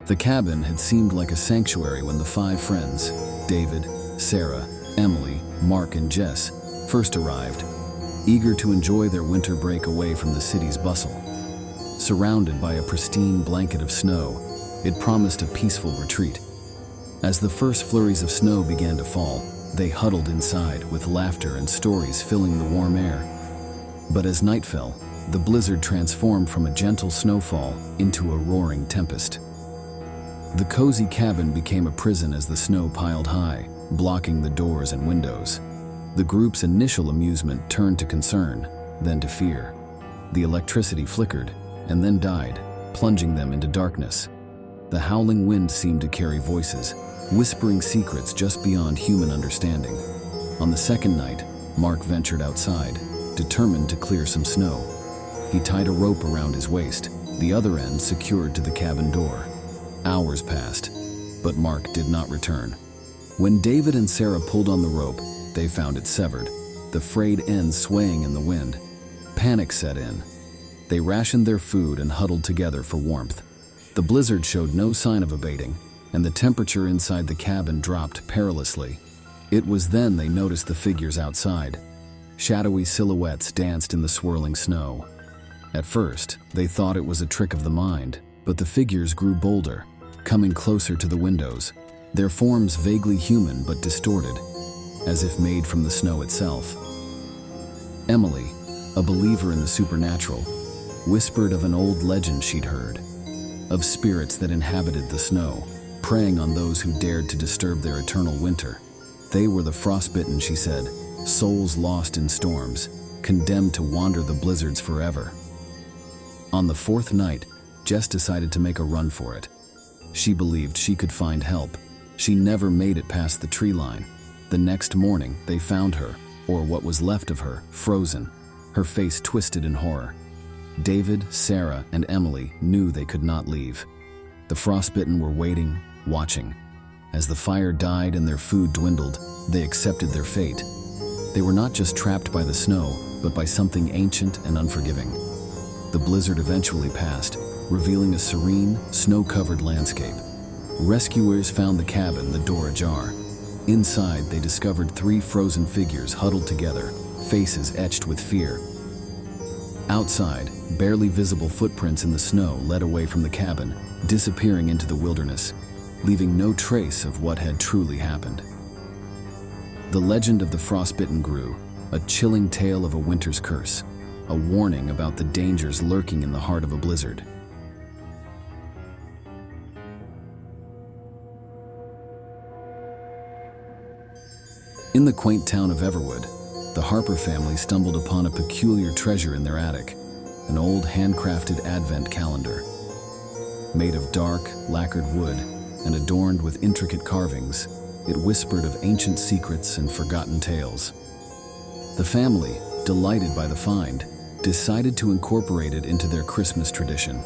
The cabin had seemed like a sanctuary when the 5 friends, David, Sarah, Emily, Mark, and Jess, first arrived, eager to enjoy their winter break away from the city's bustle. Surrounded by a pristine blanket of snow, it promised a peaceful retreat. As the first flurries of snow began to fall, they huddled inside with laughter and stories filling the warm air. But as night fell, the blizzard transformed from a gentle snowfall into a roaring tempest. The cozy cabin became a prison as the snow piled high, blocking the doors and windows. The group's initial amusement turned to concern, then to fear. The electricity flickered and then died, plunging them into darkness. The howling wind seemed to carry voices, whispering secrets just beyond human understanding. On the second night, Mark ventured outside, determined to clear some snow. He tied a rope around his waist, the other end secured to the cabin door. Hours passed, but Mark did not return. When David and Sarah pulled on the rope, they found it severed, the frayed end swaying in the wind. Panic set in. They rationed their food and huddled together for warmth. The blizzard showed no sign of abating, and the temperature inside the cabin dropped perilously. It was then they noticed the figures outside. Shadowy silhouettes danced in the swirling snow. At first, they thought it was a trick of the mind, but the figures grew bolder, coming closer to the windows, their forms vaguely human but distorted, as if made from the snow itself. Emily, a believer in the supernatural, whispered of an old legend she'd heard, of spirits that inhabited the snow, preying on those who dared to disturb their eternal winter. They were the frostbitten, she said, souls lost in storms, condemned to wander the blizzards forever. On the 4th night, Jess decided to make a run for it. She believed she could find help. She never made it past the tree line. The next morning, they found her, or what was left of her, frozen, her face twisted in horror. David, Sarah, and Emily knew they could not leave. The frostbitten were waiting, watching. As the fire died and their food dwindled, they accepted their fate. They were not just trapped by the snow, but by something ancient and unforgiving. The blizzard eventually passed, revealing a serene, snow-covered landscape. Rescuers found the cabin, the door ajar. Inside, they discovered 3 frozen figures huddled together, faces etched with fear. Outside, barely visible footprints in the snow led away from the cabin, disappearing into the wilderness, leaving no trace of what had truly happened. The legend of the frostbitten grew, a chilling tale of a winter's curse, a warning about the dangers lurking in the heart of a blizzard. In the quaint town of Everwood, the Harper family stumbled upon a peculiar treasure in their attic, an old handcrafted advent calendar. Made of dark, lacquered wood and adorned with intricate carvings, it whispered of ancient secrets and forgotten tales. The family, delighted by the find, decided to incorporate it into their Christmas tradition.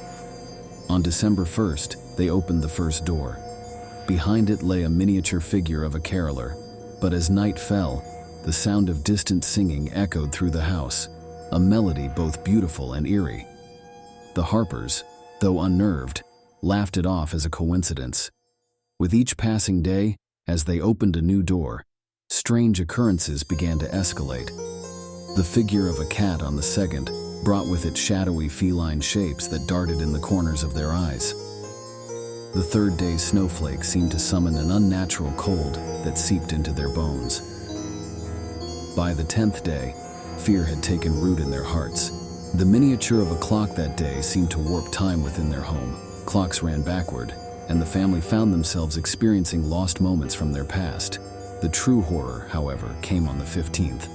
On December 1st, they opened the first door. Behind it lay a miniature figure of a caroler, but as night fell, the sound of distant singing echoed through the house, a melody both beautiful and eerie. The Harpers, though unnerved, laughed it off as a coincidence. With each passing day, as they opened a new door, strange occurrences began to escalate. The figure of a cat on the 2nd brought with it shadowy feline shapes that darted in the corners of their eyes. The 3rd day's snowflake seemed to summon an unnatural cold that seeped into their bones. By the 10th day, fear had taken root in their hearts. The miniature of a clock that day seemed to warp time within their home. Clocks ran backward, and the family found themselves experiencing lost moments from their past. The true horror, however, came on the 15th.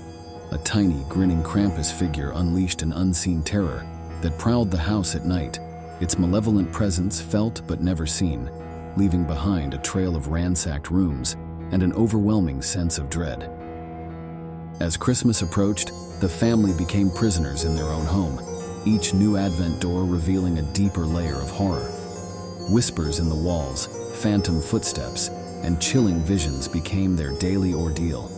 A tiny, grinning Krampus figure unleashed an unseen terror that prowled the house at night, its malevolent presence felt but never seen, leaving behind a trail of ransacked rooms and an overwhelming sense of dread. As Christmas approached, the family became prisoners in their own home, each new Advent door revealing a deeper layer of horror. Whispers in the walls, phantom footsteps, and chilling visions became their daily ordeal.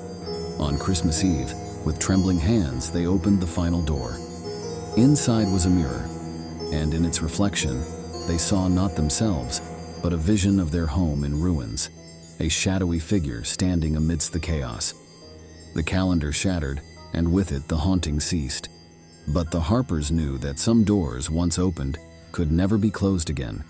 On Christmas Eve, with trembling hands, they opened the final door. Inside was a mirror, and in its reflection, they saw not themselves, but a vision of their home in ruins, a shadowy figure standing amidst the chaos. The calendar shattered, and with it the haunting ceased. But the Harpers knew that some doors, once opened, could never be closed again.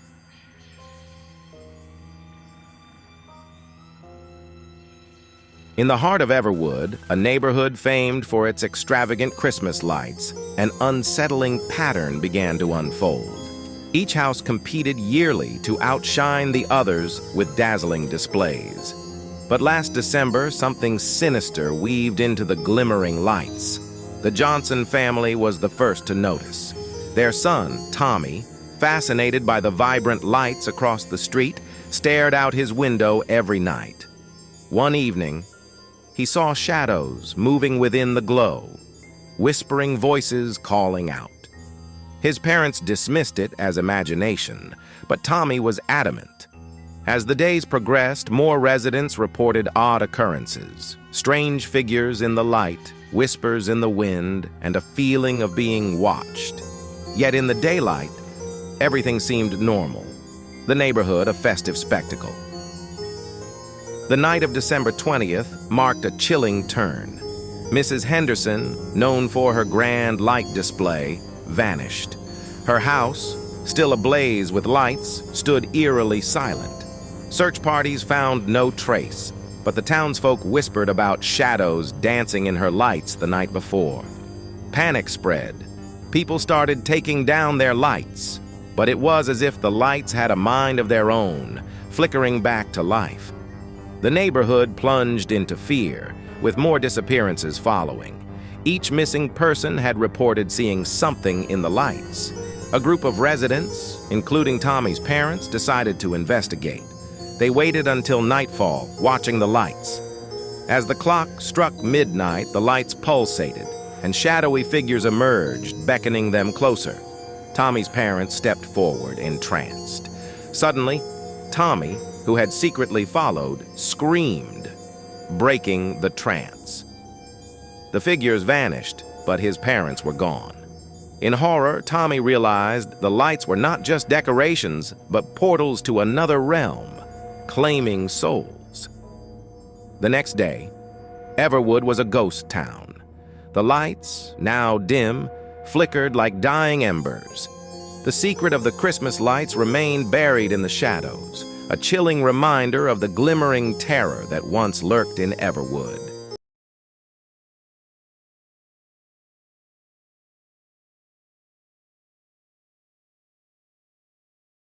In the heart of Everwood, a neighborhood famed for its extravagant Christmas lights, an unsettling pattern began to unfold. Each house competed yearly to outshine the others with dazzling displays. But last December, something sinister weaved into the glimmering lights. The Johnson family was the first to notice. Their son, Tommy, fascinated by the vibrant lights across the street, stared out his window every night. One evening, he saw shadows moving within the glow, whispering voices calling out. His parents dismissed it as imagination, but Tommy was adamant. As the days progressed, more residents reported odd occurrences, strange figures in the light, whispers in the wind, and a feeling of being watched. Yet in the daylight, everything seemed normal, the neighborhood a festive spectacle. The night of December 20th marked a chilling turn. Mrs. Henderson, known for her grand light display, vanished. Her house, still ablaze with lights, stood eerily silent. Search parties found no trace, but the townsfolk whispered about shadows dancing in her lights the night before. Panic spread. People started taking down their lights, but it was as if the lights had a mind of their own, flickering back to life. The neighborhood plunged into fear, with more disappearances following. Each missing person had reported seeing something in the lights. A group of residents, including Tommy's parents, decided to investigate. They waited until nightfall, watching the lights. As the clock struck midnight, the lights pulsated, and shadowy figures emerged, beckoning them closer. Tommy's parents stepped forward, entranced. Suddenly, Tommy, who had secretly followed, screamed, breaking the trance. The figures vanished, but his parents were gone. In horror, Tommy realized the lights were not just decorations, but portals to another realm, claiming souls. The next day, Everwood was a ghost town. The lights, now dim, flickered like dying embers. The secret of the Christmas lights remained buried in the shadows, a chilling reminder of the glimmering terror that once lurked in Everwood.